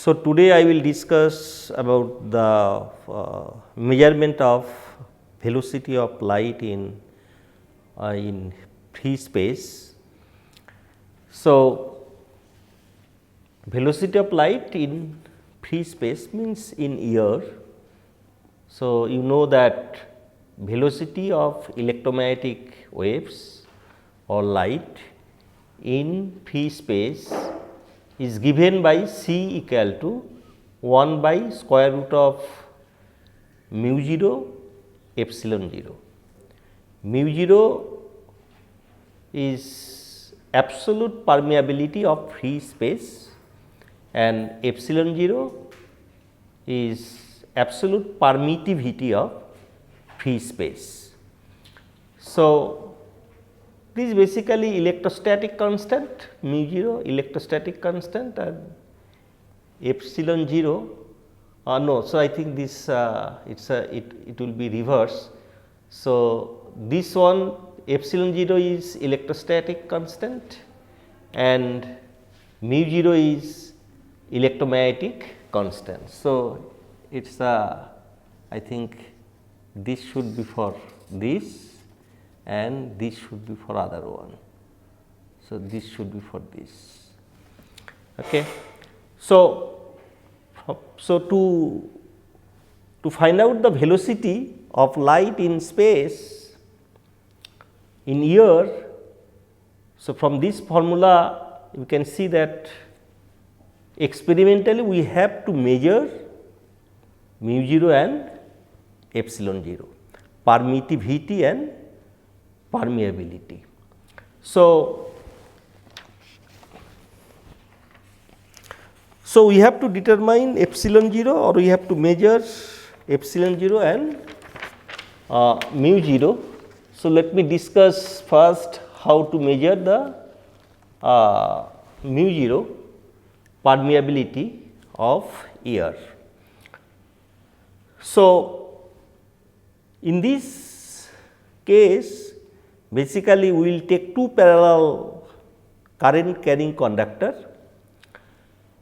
So, today I will discuss about the measurement of velocity of light in free space. So, velocity of light in free space means in air. So, you know that velocity of electromagnetic waves or light in free space is given by C equal to 1 by square root of mu 0 epsilon 0. Mu 0 is absolute permeability of free space and epsilon 0 is absolute permittivity of free space. So, this is basically electrostatic constant mu 0 electrostatic constant and epsilon 0 no. So, I think this it will be reverse. So, this one epsilon 0 is electrostatic constant and mu 0 is electromagnetic constant. So, it is I think this should be for this and this should be for other one. So, this should be for this. Okay. So, to find out the velocity of light in space in air, so from this formula you can see that experimentally we have to measure mu 0 and epsilon 0, permittivity and permeability. So, we have to determine epsilon 0 or we have to measure epsilon 0 and mu 0. So, let me discuss first how to measure the mu 0 permeability of air. So, in this case basically we will take two parallel current carrying conductor.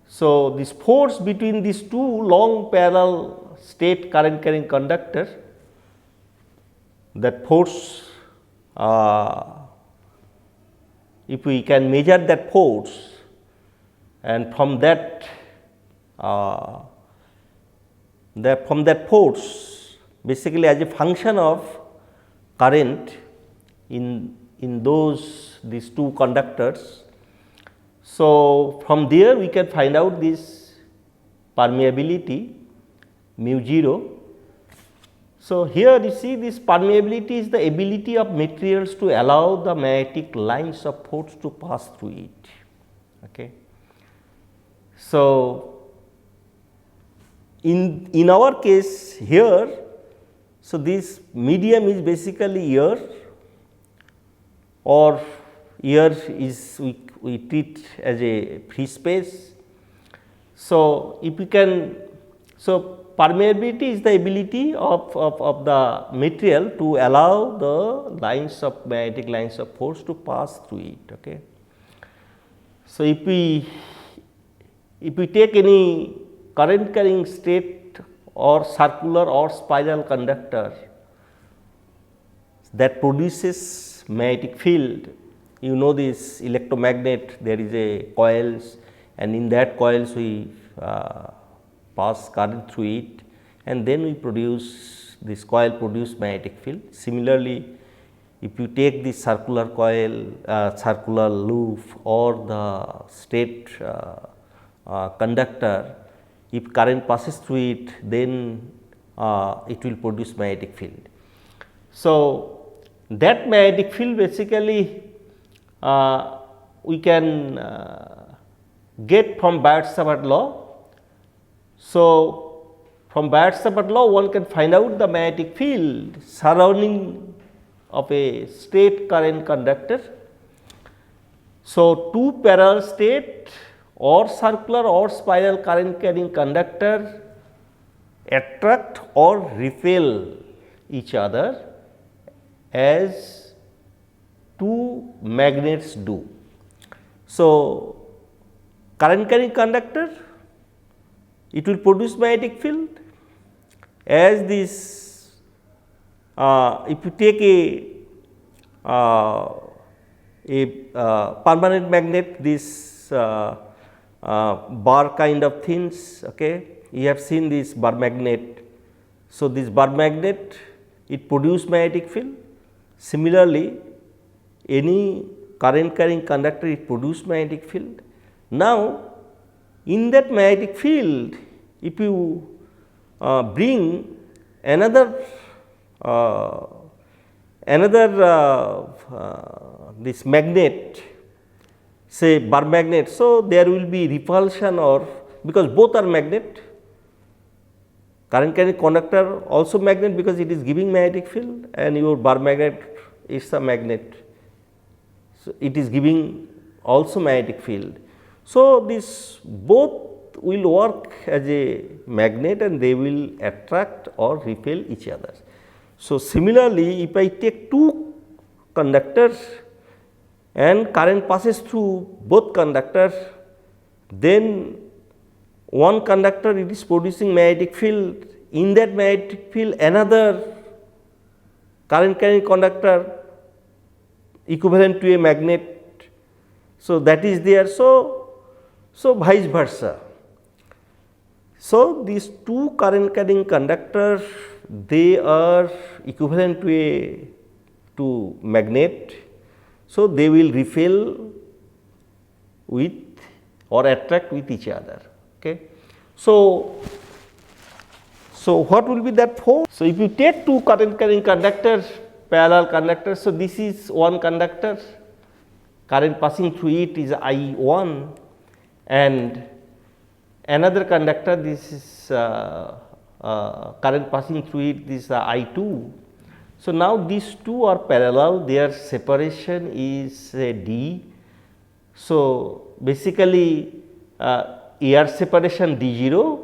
So, this force between these two long parallel state current carrying conductor, that force if we can measure that force and from that force basically as a function of current in these two conductors. So, from there we can find out this permeability mu 0. So, here you see this permeability is the ability of materials to allow the magnetic lines of force to pass through it. Okay. So, in our case here, so this medium is basically air, or air is we treat as a free space. So, if we can, so permeability is the ability of the material to allow the magnetic lines of force to pass through it. Okay. So, if we take any current carrying straight or circular or spiral conductor that produces magnetic field, you know this electromagnet, there is a coils and in that coils we pass current through it and then we produce this coil produce magnetic field. Similarly, if you take this circular coil, circular loop or the straight conductor, if current passes through it, then it will produce magnetic field. So, that magnetic field basically we can get from Biot-Savart law. So, from Biot-Savart law one can find out the magnetic field surrounding of a straight current conductor. So, two parallel straight or circular or spiral current carrying conductor attract or repel each other as two magnets do. So, current carrying conductor it will produce magnetic field. As this, if you take a permanent magnet, this bar kind of things, okay, you have seen this bar magnet. So, this bar magnet, it produce magnetic field. Similarly, any current carrying conductor, it produce magnetic field. Now, in that magnetic field, if you bring another this magnet, say bar magnet. So, there will be repulsion, or because both are magnet, current carrying conductor also magnet because it is giving magnetic field, and your bar magnet is a magnet. So, it is giving also magnetic field. So, this both will work as a magnet and they will attract or repel each other. So, similarly, if I take two conductors and current passes through both conductors, then one conductor it is producing magnetic field. In that magnetic field, another current carrying conductor equivalent to a magnet. So, that is there. So, vice versa. So, these two current carrying conductors, they are equivalent to magnet. So, they will repel with or attract with each other. Okay. So, what will be that force? So, if you take two current carrying conductors, parallel conductors, so this is one conductor, current passing through it is I1, and another conductor, this is current passing through it, this is I2. So, now these two are parallel, their separation is d. So, basically air separation d0,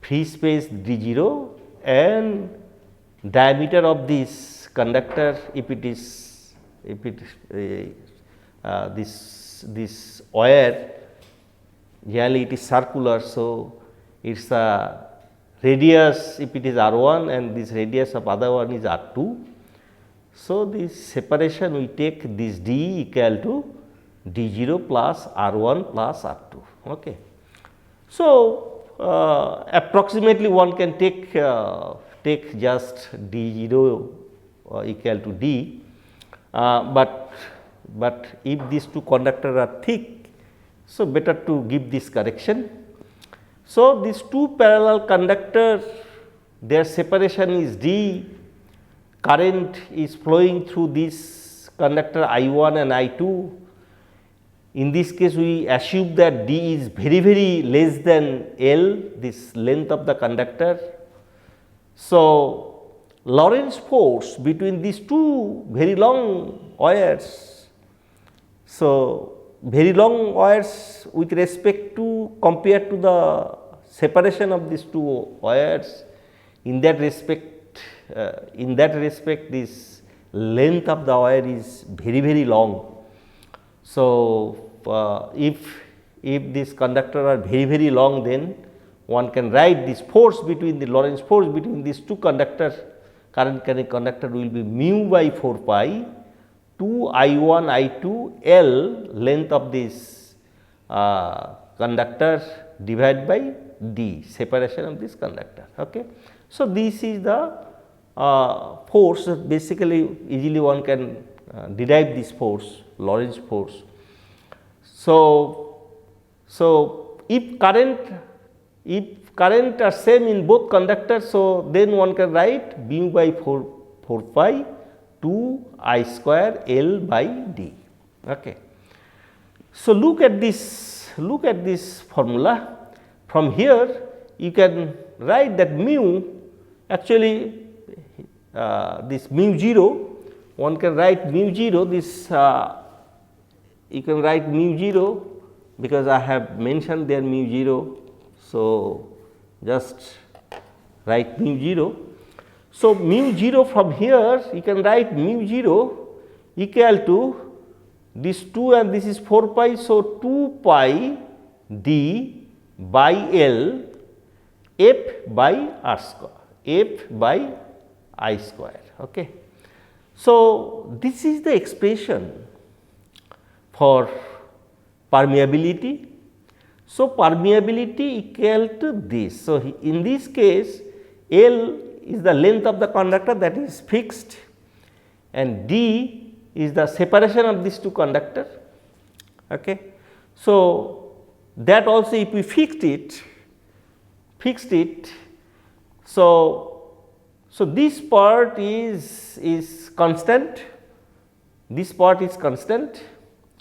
free space d0, and diameter of this conductor, if it is this wire, generally it is circular. So, it is a radius if it is r1 and this radius of other one is r2. So, this separation we take this d equal to d0 plus r1 plus r2. Okay. So, approximately one can take just d0 equal to d, but if these two conductors are thick, so better to give this correction. So, these two parallel conductors, their separation is d, current is flowing through this conductor I1 and I2. In this case, we assume that d is very less than L, this length of the conductor. So, Lorentz force between these two very long wires. So, very long wires with respect to compared to the separation of these two wires, in that respect this length of the wire is very long. So, if these conductors are very long, then one can write this force between the Lorentz force between these two conductors, current carrying conductor will be mu by 4 pi 2 I1 I2 L length of this conductor divided by d, separation of this conductor. Okay. So, this is the force, basically easily one can derive this force, Lorentz force. So, if current are same in both conductors, so then one can write mu by 4 pi 2 I square L by d. Okay. So, look at this formula. From here you can write that mu, actually this mu 0, one can write mu 0, this you can write mu 0 because I have mentioned there mu 0. So, just write mu 0. So, mu 0 from here you can write mu 0 equal to this 2 and this is 4 pi. So, 2 pi d by L F by R square, F by I square. Okay. So, this is the expression for permeability. So, permeability equal to this. So, in this case L is the length of the conductor that is fixed, and D is the separation of these two conductors. Okay. So, that also if we fixed it, so this part is constant, this part is constant,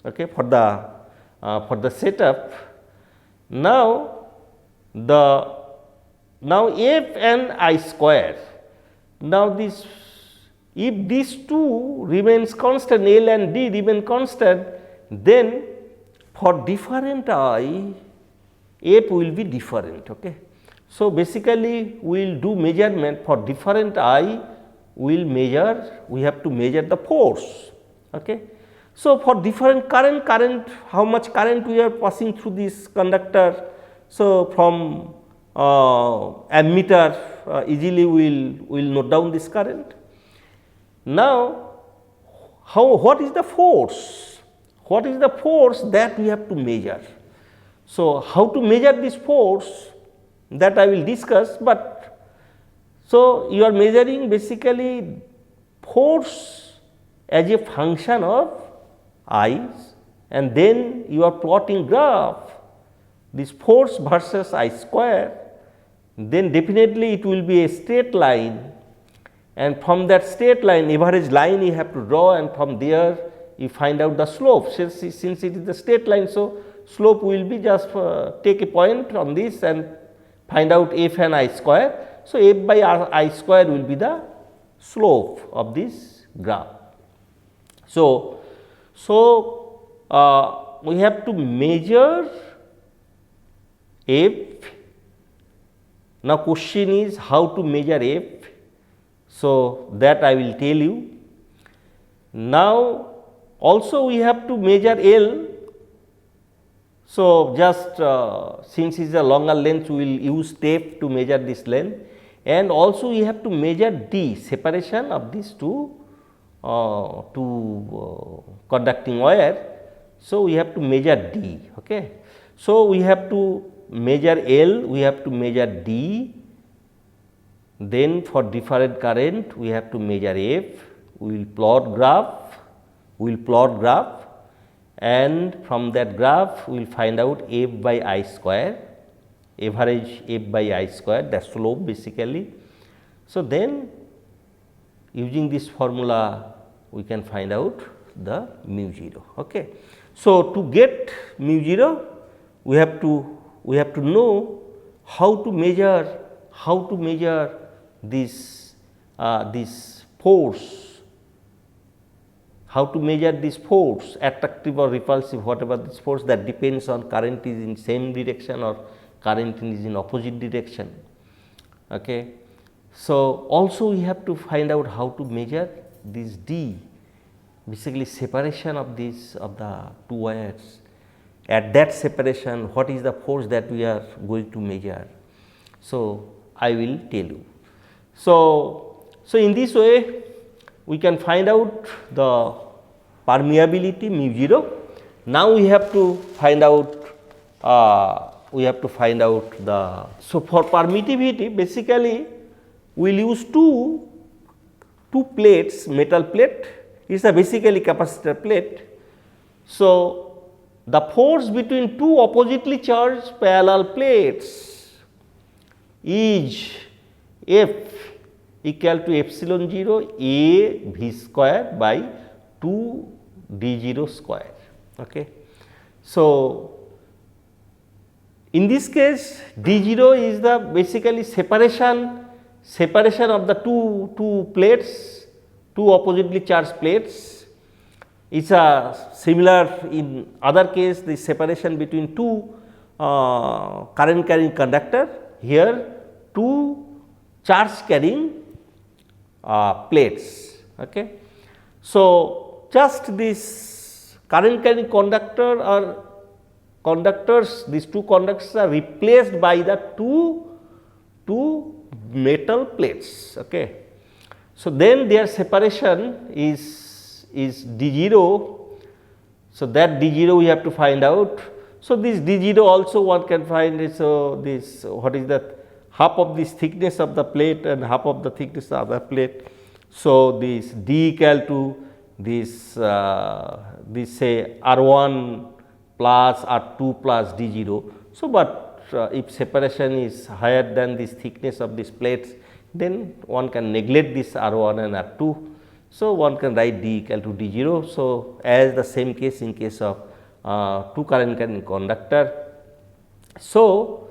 okay, for the setup. Now F and I square, now this, if these two remains constant, L and D remain constant, then for different I, F will be different. Okay. So, basically we will do measurement for different I, we have to measure the force. Okay. So, for different current, how much current we are passing through this conductor. So, from ammeter easily we will note down this current. Now, what is the force? What is the force that we have to measure? So, how to measure this force, that I will discuss, but so you are measuring basically force as a function of I's, and then you are plotting graph this force versus I square, then definitely it will be a straight line, and from that straight line, average line you have to draw, and from there you find out the slope. Since it is the straight line, so slope will be just take a point on this and find out F and I square. So, F by I square will be the slope of this graph. So, we have to measure F. Now, question is how to measure F. So, that I will tell you. Now, also we have to measure L. So, just since it is a longer length, we will use tape to measure this length, and also we have to measure D, separation of these two conducting wire. So, we have to measure D. Okay. So, we have to measure L, we have to measure D, then for different current we have to measure F, we will plot graph, and from that graph we will find out F by I square, average F by I square, that slope basically. So, then using this formula we can find out the mu 0. Okay. So, to get mu 0 we have to know how to measure this force, how to measure this force, attractive or repulsive, whatever this force, that depends on current is in same direction or current is in opposite direction. Okay. So, also we have to find out how to measure this D, basically separation of this of the two wires. At that separation, what is the force that we are going to measure? So, I will tell you. So, in this way we can find out the permeability mu 0. Now, we have to find out the, so for permittivity basically we will use two plates, metal plate, it is a basically capacitor plate. So, the force between two oppositely charged parallel plates is F equal to epsilon 0 A V square by 2 D 0 square. Okay. So, in this case D 0 is the basically separation of the two plates, two oppositely charged plates. It is a similar in other case, the separation between two current carrying conductor, here two charge carrying plates. Okay. So, just this current carrying conductor are conductors, these two conductors are replaced by the two metal plates. Okay. So, then their separation is d0. So, that d0 we have to find out. So, this d0 also one can find it. So, this what is that, half of this thickness of the plate and half of the thickness of the other plate. So, this d equal to this say R1 plus R2 plus d0. So, but if separation is higher than this thickness of these plates, then one can neglect this R1 and R2. So, one can write d equal to d0. So, as the same case in case of two current carrying conductor. So,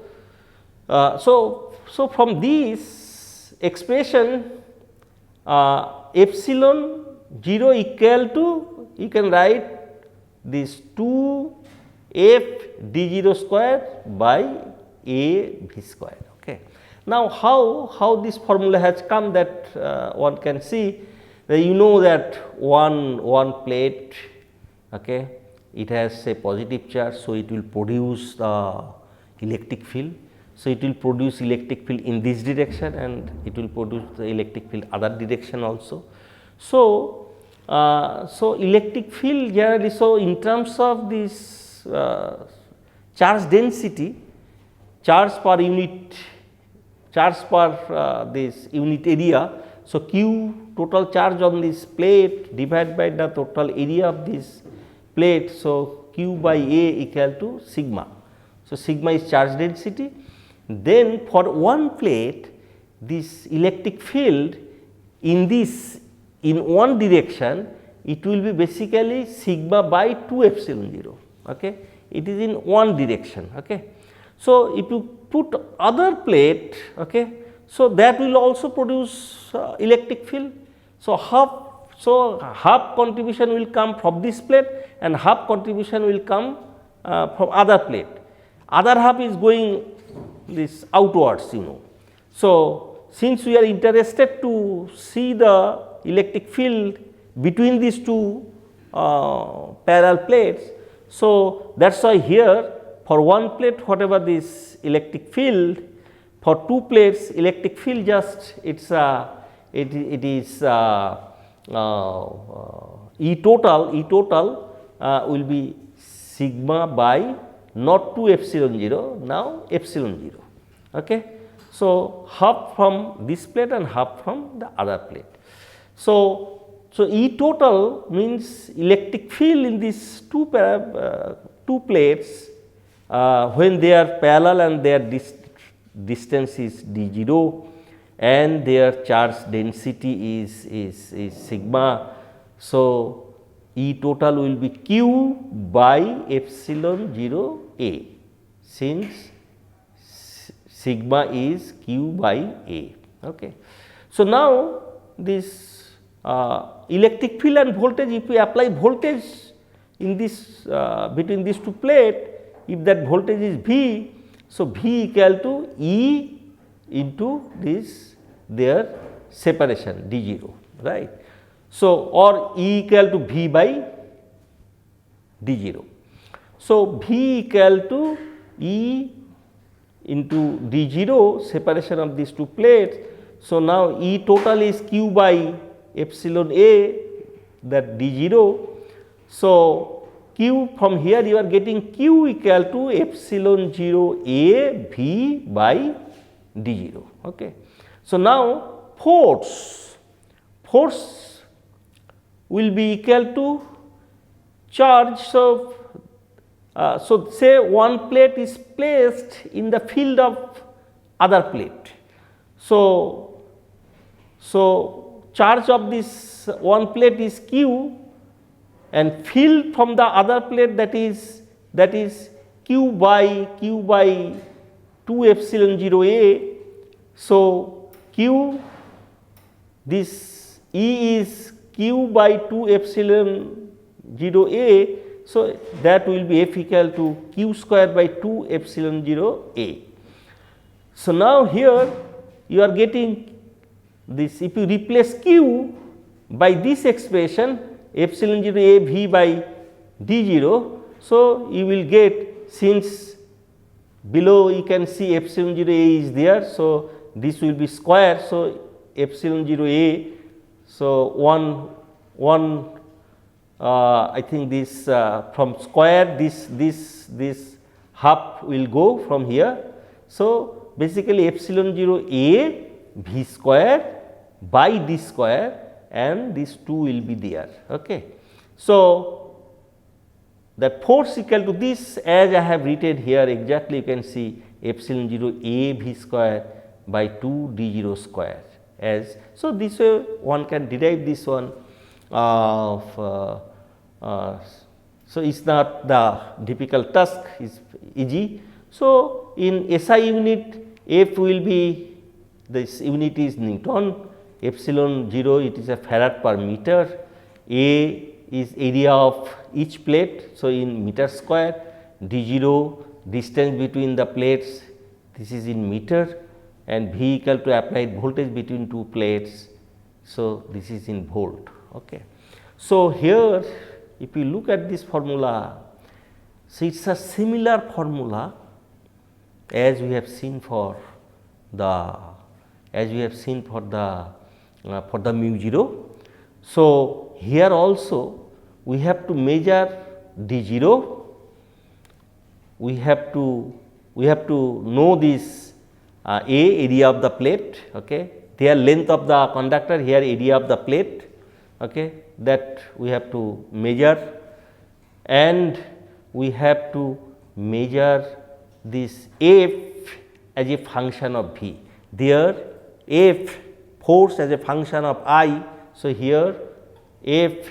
so from this expression epsilon 0 equal to, you can write this 2 f d0 square by a v square. Okay. Now, how this formula has come, that one can see that you know that one plate, okay, it has a positive charge. So, it will produce the electric field. So, it will produce electric field in this direction and it will produce the electric field other direction also. So, so electric field generally, so in terms of this charge density, charge per unit, charge per this unit area. So, Q total charge on this plate divided by the total area of this plate. So, Q by A equal to sigma. So, sigma is charge density. Then for one plate, this electric field in this, in one direction, it will be basically sigma by 2 epsilon 0. Okay. It is in one direction. Okay. So, if you put other plate, okay, so that will also produce electric field. So, half contribution will come from this plate and half contribution will come from other plate. Other half is going this outwards, you know. So, since we are interested to see the electric field between these two parallel plates, so that is why here for one plate whatever this electric field, for two plates electric field just it is E total will be sigma by not 2 epsilon 0, now epsilon 0. Okay. So, half from this plate and half from the other plate. So, E total means electric field in these two plates when they are parallel and their distance is d0 and their charge density is sigma. So, E total will be Q by epsilon 0 A, since sigma is Q by A. Okay. So, now this electric field and voltage, if we apply voltage in this between these two plates, if that voltage is V, so V equal to E into this their separation d0, right. So, or E equal to V by d0. So, V equal to E into d0 separation of these two plates. So, now E total is Q by epsilon A, that d0. So, Q from here you are getting Q equal to epsilon 0 A V by d0. Okay. So, now force will be equal to charge. So, so say one plate is placed in the field of other plate. So, charge of this one plate is Q and field from the other plate, that is Q by 2 epsilon 0 A. So, Q, this E is Q by 2 epsilon 0 A. So, that will be F equal to Q square by 2 epsilon 0 A. So, now here you are getting this, if you replace Q by this expression epsilon 0 A V by d0. So, you will get since below you can see epsilon 0 A is there. So, this will be square. So, epsilon 0 A. So, 1 I think this from square this half will go from here. So, basically epsilon 0 A V square by d square and this 2 will be there. Okay. So, the force equal to this, as I have written here exactly you can see epsilon 0 A V square by 2 d 0 square as. So, this way one can derive this one of so it is not the difficult task, is easy. So, in SI unit F will be, this unit is Newton, epsilon 0 it is a farad per meter, A is area of each plate. So, in meter square, d 0 distance between the plates, this is in meter, and V equal to applied voltage between two plates. So, this is in volt. Okay. So, here if you look at this formula, so it is a similar formula as we have seen for the mu 0. So, here also we have to measure d 0, we have to know this area of the plate, okay. Their length of the conductor, here area of the plate, okay, that we have to measure, and we have to measure this F as a function of V. There F force as a function of I. So, here F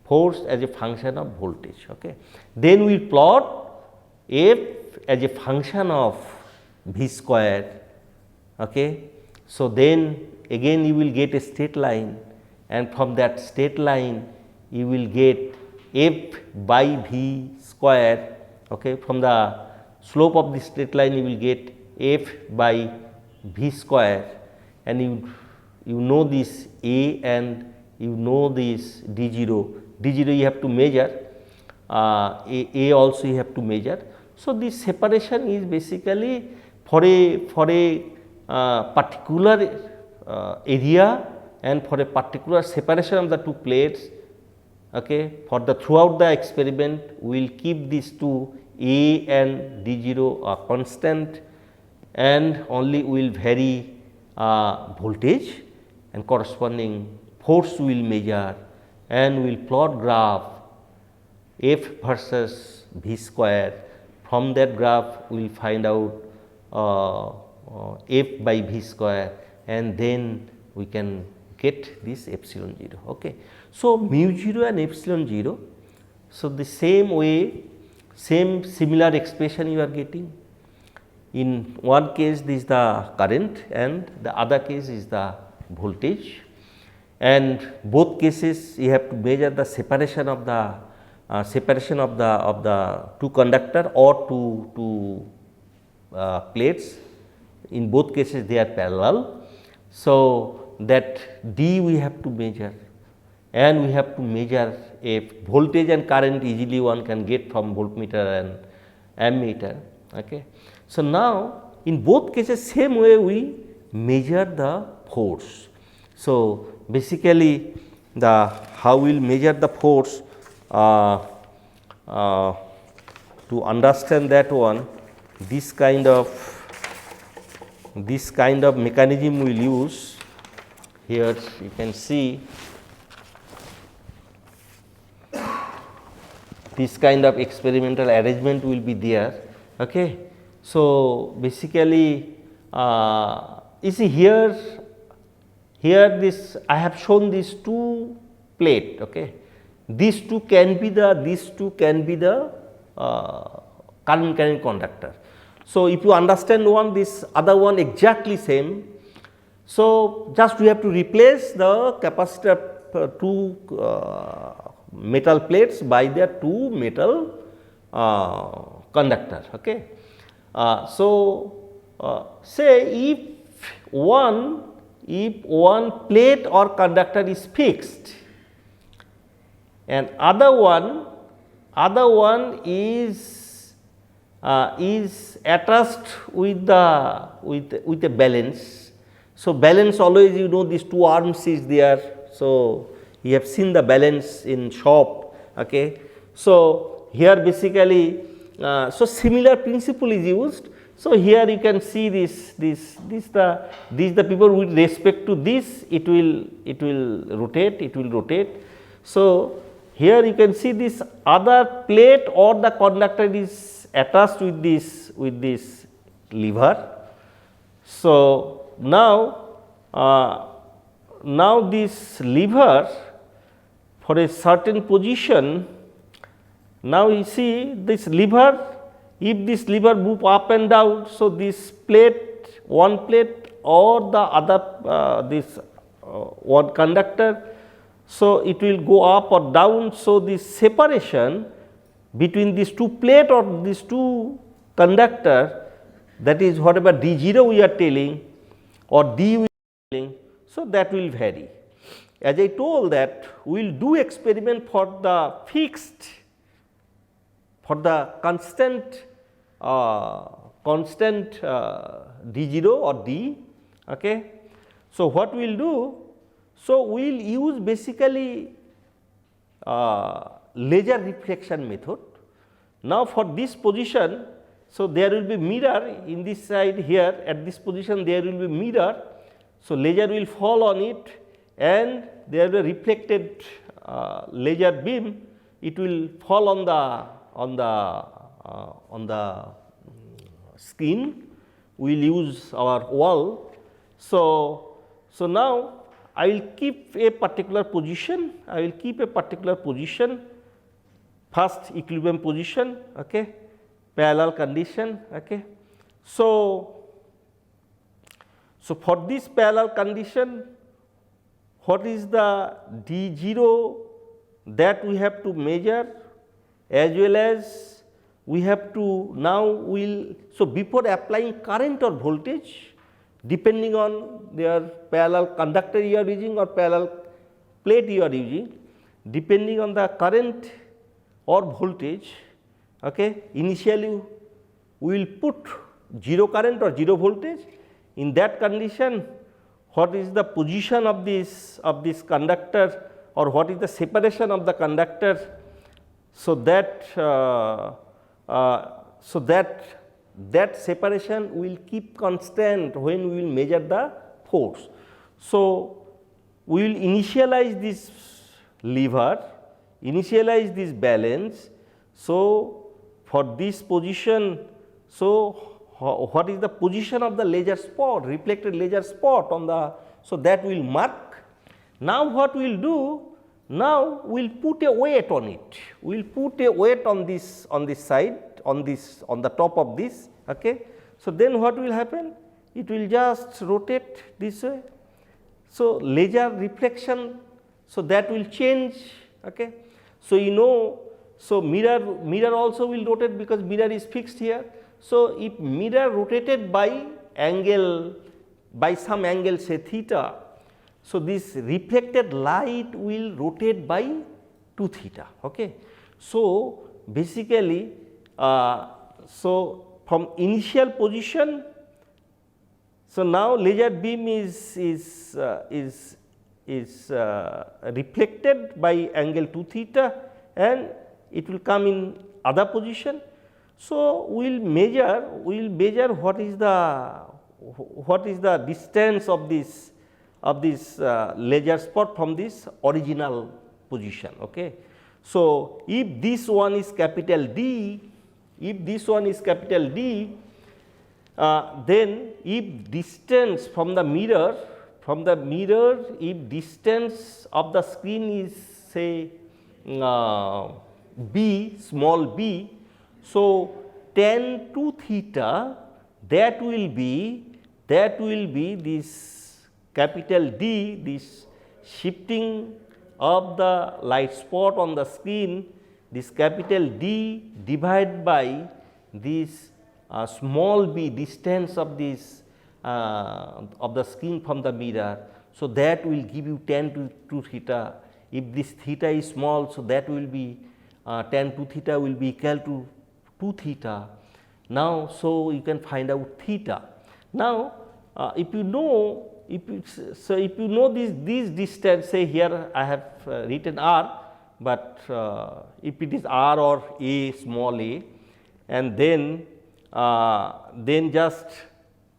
force as a function of voltage. Okay. Then we plot F as a function of V square. Okay. So, then again you will get a straight line, and from that straight line you will get F by V square. Okay. From the slope of the straight line you will get F by V square, and you know this A and you know this d 0. d 0 you have to measure, A also you have to measure. So, this separation is basically for a particular area and for a particular separation of the two plates. Okay. For the throughout the experiment we will keep these two A and d 0 are constant, and only we will vary voltage and corresponding force we will measure, and we will plot graph F versus V square. From that graph we will find out F by V square, and then we can get this epsilon 0. Okay. So, mu 0 and epsilon 0. So, the same way, similar expression you are getting. In one case this is the current and the other case is the voltage, and both cases you have to measure the separation of the two conductor or two plates. In both cases they are parallel. So, that D we have to measure, and we have to measure a voltage and current easily one can get from voltmeter and ammeter. Okay. So, now in both cases same way we measure the force. So, basically the how we will measure the force, to understand that one, this kind of mechanism we will use. Here you can see this kind of experimental arrangement will be there. Okay. So, basically you see here this I have shown these two plate. Okay. These two can be the current carrying conductor. So, if you understand one, this other one exactly same. So, just we have to replace the capacitor two metal plates by their two metal conductor. Okay. Say if one plate or conductor is fixed and other one is is attached with the with a balance. So, balance always you know these two arms is there. So, you have seen the balance in shop. Okay. So, here basically so similar principle is used. So, here you can see this the people with respect to this it will rotate. So, here you can see this other plate or the conductor is attached with this lever. So, now this lever for a certain position, now you see this lever, if this lever move up and down. So, this plate, one plate or the other this one conductor, so it will go up or down. So, this separation between these two plate or these two conductor, that is whatever D0 we are telling or D we are telling, so that will vary. As I told that we will do experiment for the fixed, for the constant D0 or D. Okay. So, what we will do? So, we will use basically laser reflection method. Now, for this position, so there will be mirror in this side here, at this position there will be mirror. So, laser will fall on it and there will be reflected laser beam, it will fall on the screen. We will use our wall. So, now I will keep a particular position, first equilibrium position, okay, parallel condition. Okay. So, for this parallel condition, what is the D0 that we have to measure, as well as we have to now will. So, before applying current or voltage, depending on their parallel conductor you are using or parallel plate you are using, depending on the current or voltage, okay, initially we will put 0 current or 0 voltage. In that condition, what is the position of this conductor, or what is the separation of the conductor, so that that separation will keep constant when we will measure the force. So, we will initialize this lever, initialize this balance. So, for this position, so what is the position of the laser spot, reflected laser spot on the, so that we will mark. Now, what we will do? Now, we will put a weight on it, we will put a weight on this side, on the top of this. Okay. So, then what will happen? It will just rotate this way. So, laser reflection, so that will change. Okay. So, you know, so mirror also will rotate because mirror is fixed here. So, if mirror rotated by angle, by some angle say theta, so this reflected light will rotate by 2 theta. Okay. So, basically so from initial position, so now laser beam is reflected by angle 2 theta and it will come in other position. So, we will measure what is the distance of this laser spot from this original position. Okay. So, if this one is capital D, then if distance from the mirror, if distance of the screen is say b, small b, so tan 2 theta, that will be this capital D, this shifting of the light spot on the screen, this capital D divided by this small b, distance of this of the screen from the mirror. So, that will give you tan 2 theta. If this theta is small, so that will be tan 2 theta will be equal to 2 theta. Now, so you can find out theta. Now, if you know, if you know this distance, say here I have written r, but if it is r or a small a, and then just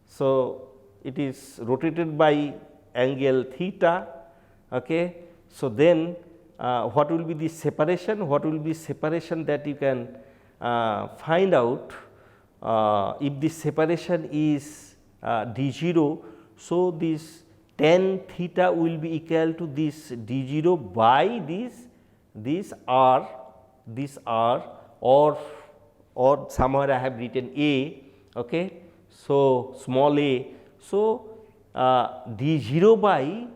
so it is rotated by angle theta. Okay. So, then what will be the separation? What will be separation that you can find out if the separation is d0. So, this tan theta will be equal to this d0 by this r or somewhere I have written a. Okay. So, small a. So, d0 by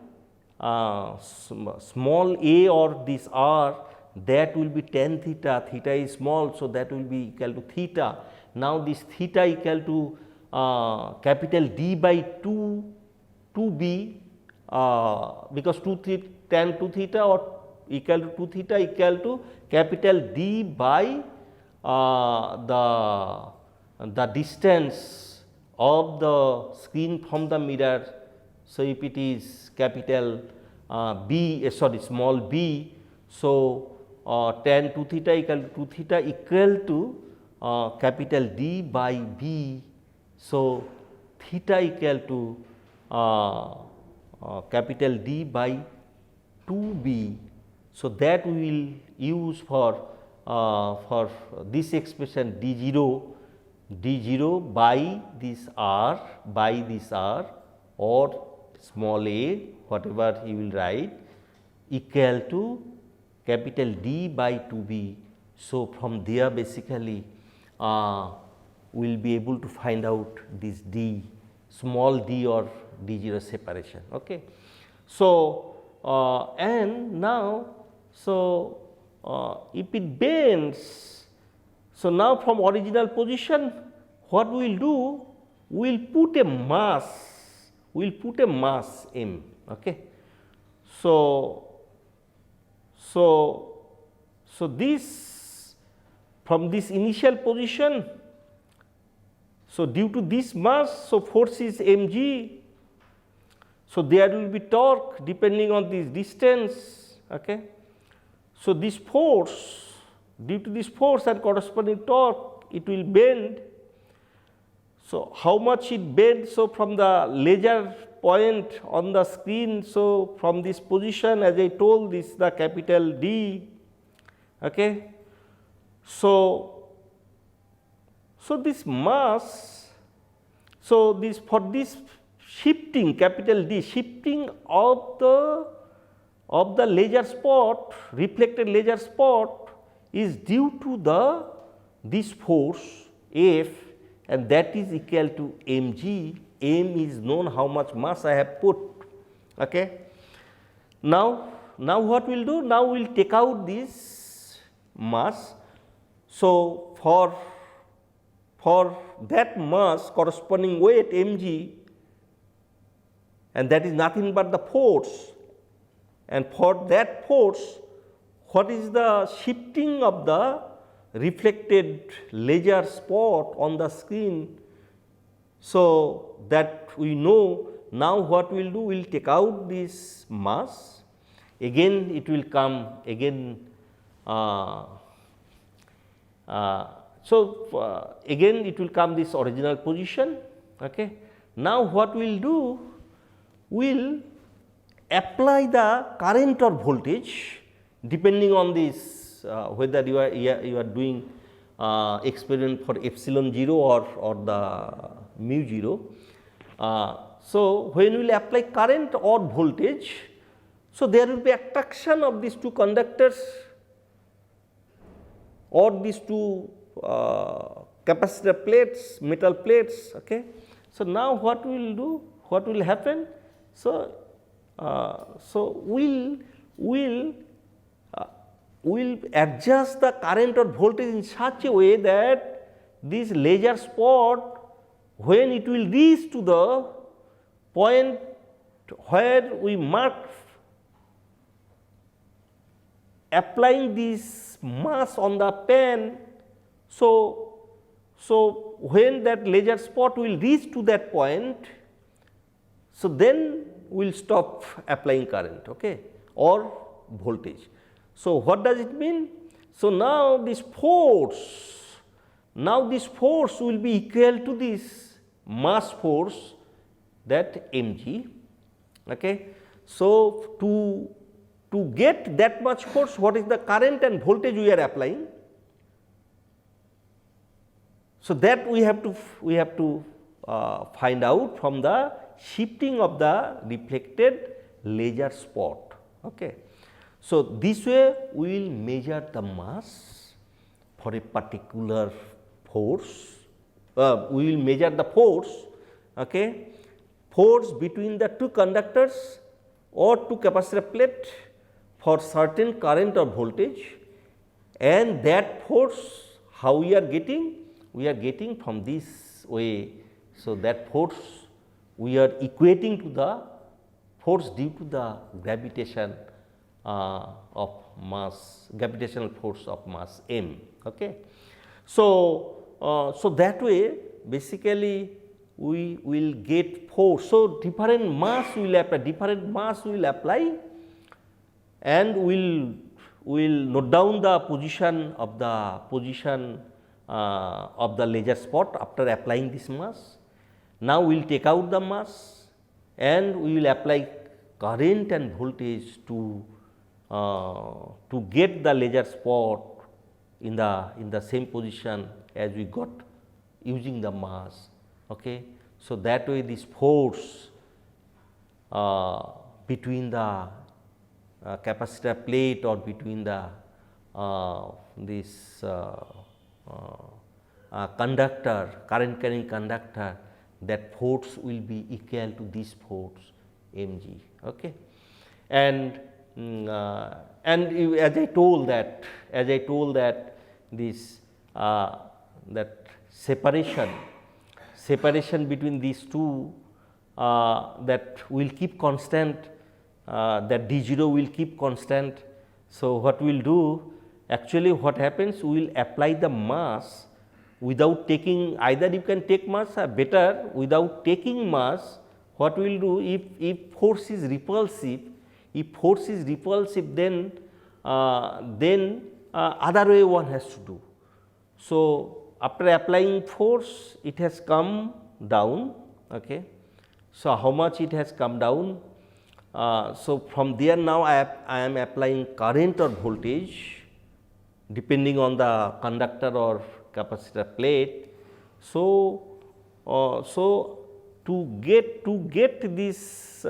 small a or this r, that will be tan theta, theta is small. So, that will be equal to theta. Now, this theta equal to capital D by 2b because tan 2 theta or equal to 2 theta equal to capital D by the distance of the screen from the mirror. So, if it is capital small b, so tan 2 theta equal to 2 theta equal to capital D by b. So, theta equal to capital D by 2b. So, that we will use for this expression d0 by this r or small a, whatever you will write, equal to capital D by 2b. So, from there basically we will be able to find out this d, small d or d0 separation. Okay. So, and now, so if it bends, so now from original position what we will do, we will put a mass, m. Okay. So, this from this initial position, so due to this mass, so force is mg. So, there will be torque depending on this distance. Okay. So, this force, due to this force and corresponding torque, it will bend. So, how much it bends? So, from the laser point on the screen, so from this position, as I told, this is the capital D. Okay. So, this mass, so this for this shifting capital D, shifting of the laser spot, reflected laser spot is due to this force F, and that is equal to mg. M is known, how much mass I have put. Okay. Now what we will do? Now we will take out this mass. So, for that mass corresponding weight mg, and that is nothing but the force, and for that force, what is the shifting of the reflected laser spot on the screen? So, that we know. Now what we will do, we will take out this mass, again it will come again. Again it will come this original position. Okay. Now what we will do, we will apply the current or voltage depending on this whether you are doing experiment for epsilon 0 or the mu 0. So, when we will apply current or voltage, so there will be attraction of these two conductors or these two capacitor plates, metal plates. Okay. So, now what we will do, what will happen? So, we will adjust the current or voltage in such a way that this laser spot, when it will reach to the point where we mark applying this mass on the pen, so So, when that laser spot will reach to that point, so then we will stop applying current, okay, or voltage. So, what does it mean? So, now this force, will be equal to this mass force, that mg. Okay. So, to get that much force, what is the current and voltage we are applying? So, that we have to find out from the shifting of the reflected laser spot. Okay. So, this way we will measure the mass for a particular force, we will measure the force, okay, force between the two conductors or two capacitor plate for certain current or voltage, and that force how we are getting? We are getting from this way. So, that force we are equating to the force due to the gravitation of mass, gravitational force of mass m. Okay. So, so that way basically we will get force. So, different mass will apply, and we will note down the position of the laser spot after applying this mass. Now, we will take out the mass and we will apply current and voltage to get the laser spot in the same position as we got using the mass. Okay. So, that way this force between the capacitor plate or between the conductor, current carrying conductor, that force will be equal to this force mg. Okay. And as I told that this that separation between these two, that will keep constant, that d0 will keep constant. So, what we will do, actually what happens, we will apply the mass without taking, either you can take mass, or better without taking mass. What we will do, if force is repulsive, then other way one has to do. So, after applying force, it has come down. Okay. So, how much it has come down? So, from there now I am applying current or voltage depending on the conductor or capacitor plate. So, to get this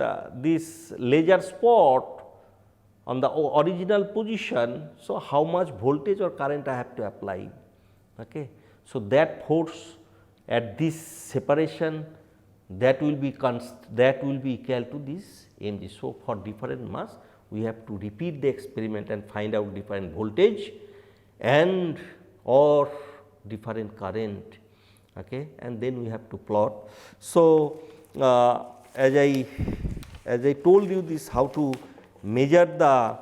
laser spot on the original position, so how much voltage or current I have to apply. Okay. So, that force at this separation, that will be equal to this mg. So, for different mass we have to repeat the experiment and find out different voltage and or different current, okay, and then we have to plot. So, as I told you this, how to measure the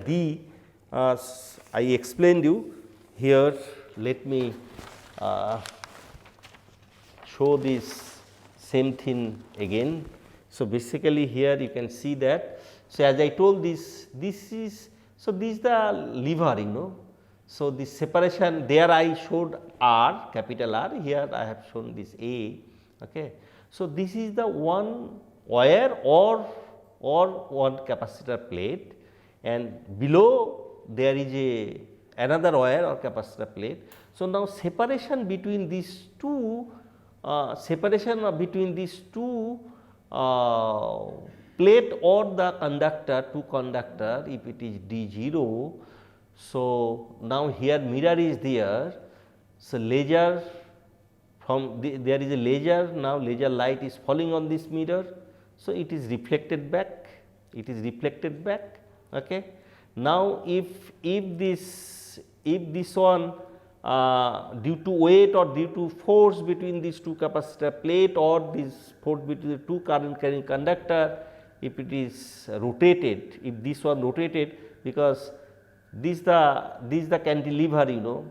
D, I explained you. Here let me show this same thing again. So, basically here you can see that. So, as I told this is, so this is the lever, you know. So, this separation, there I showed R, capital R, here I have shown this A. Okay. So, this is the one wire or one capacitor plate, and below there is another wire or capacitor plate. So, now separation between these two plate or the conductor, two conductor, if it is D0. So, now here mirror is there. So, laser from there is a laser, now laser light is falling on this mirror. So, it is reflected back, Okay. Now, if this one due to weight or due to force between these two capacitor plate or this force between the two current carrying conductor, if it is rotated, if this one rotated, because this the cantilever, you know.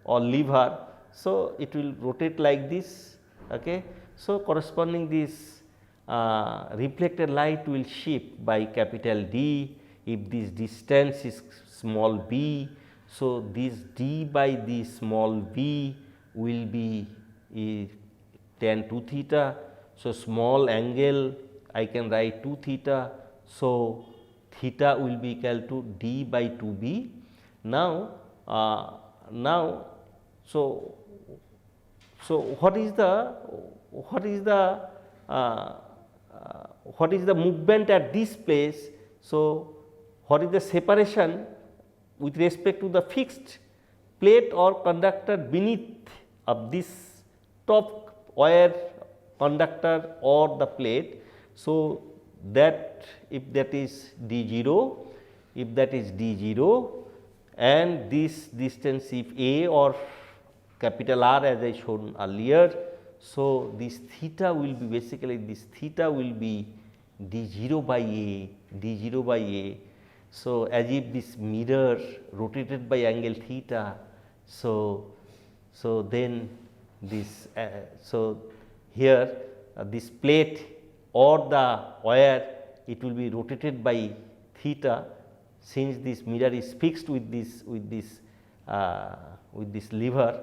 or lever. So, it will rotate like this. Okay. So, corresponding this reflected light will shift by capital D if this distance is small b. So, this d by the small b will be tan 2 theta. So, small angle I can write 2 theta. So, theta will be equal to d by 2 b. Now, so what is the movement at this place? So, what is the separation with respect to the fixed plate or conductor beneath of this top wire conductor or the plate? So, that if that is d0, if that is d0 and this distance if a or capital R as I shown earlier. So, this theta will be basically this theta will be d0 by a, d0 by a. So, as if this mirror rotated by angle theta. So, then this so here this plate or the wire it will be rotated by theta, since this mirror is fixed with this lever.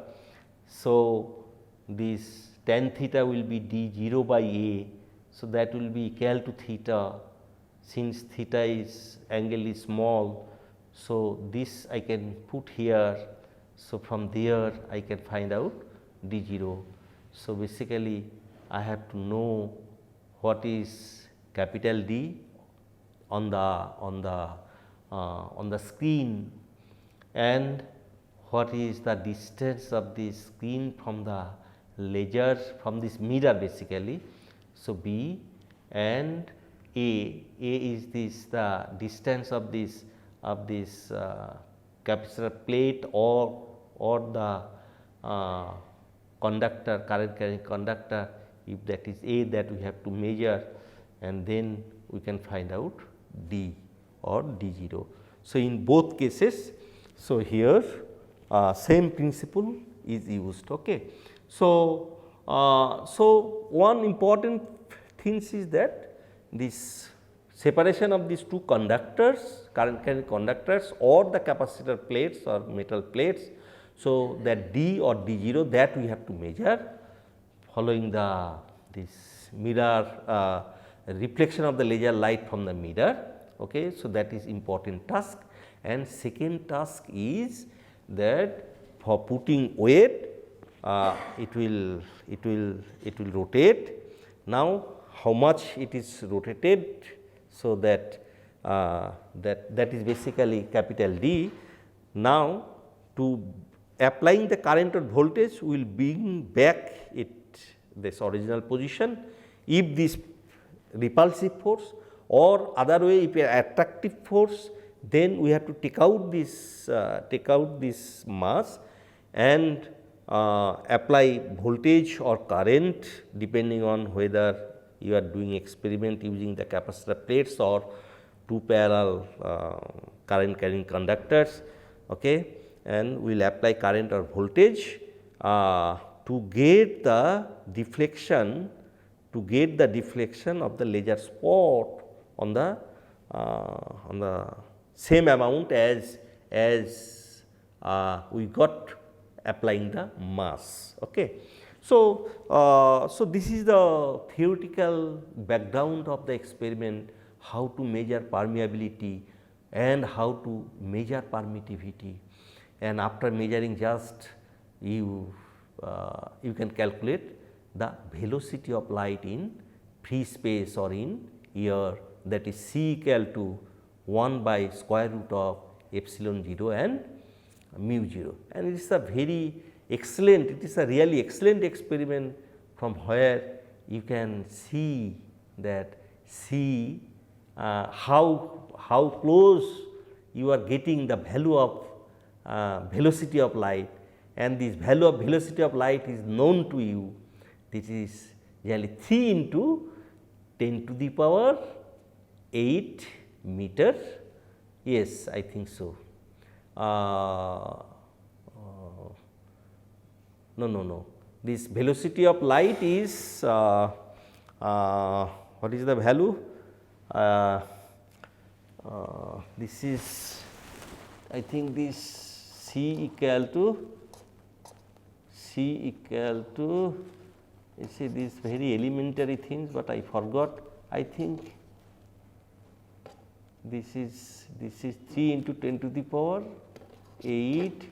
So, this tan theta will be d0 by a. So, that will be equal to theta, since theta is angle is small. So, this I can put here. So, from there I can find out d0. So, basically I have to know what is capital D on the screen and what is the distance of the screen from the laser, from this mirror basically. So, B and A is this the distance of this capacitor plate or the conductor, current carrying conductor, if that is A, that we have to measure, and then we can find out D or D0. So, in both cases, so here same principle is used. Okay. So, one important thing is that this separation of these two conductors, current carrying conductors or the capacitor plates or metal plates. So, that D or D0 that we have to measure following this mirror reflection of the laser light from the mirror. Okay. So, that is important task, and second task is that for putting weight it will rotate. Now, how much it is rotated? So, that is basically capital D. Now, to applying the current or voltage we will bring back this original position. If this repulsive force or other way if attractive force, then we have to take out this mass and apply voltage or current depending on whether you are doing experiment using the capacitor plates or two parallel current carrying conductors. Okay. And we will apply current or voltage to get the deflection of the laser spot on the same amount as we got applying the mass. Okay. So, this is the theoretical background of the experiment, how to measure permeability and how to measure permittivity, and after measuring just you can calculate the velocity of light in free space or in air, that is C equal to 1 by square root of epsilon 0 and mu 0, and it is a very excellent, it is a really excellent experiment from where you can see that how close you are getting the value of velocity of light, and this value of velocity of light is known to you. This is generally 3 into 10 to the power 8 meter. Yes, I think so. no. This velocity of light is what is the value? This is, I think this c equal to you see these very elementary things, but I forgot. I think this is 3 into 10 to the power 8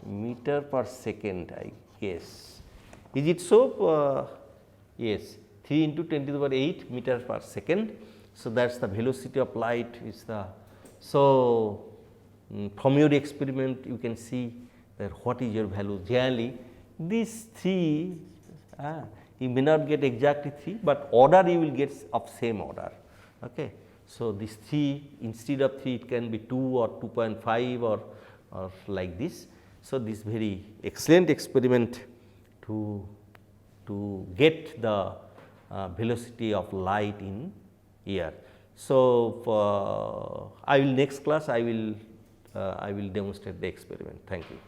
meter per second, I guess. Is it so? Yes, 3 into 10 to the power 8 meter per second. So, that is the velocity of light is the. So, from your experiment you can see that what is your value. Generally these 3 you may not get exactly 3, but order you will get of same order. Okay. So, this 3 instead of 3 it can be 2 or 2.5 or like this. So, this very excellent experiment to get the velocity of light in air. So, I will next class I will demonstrate the experiment. Thank you.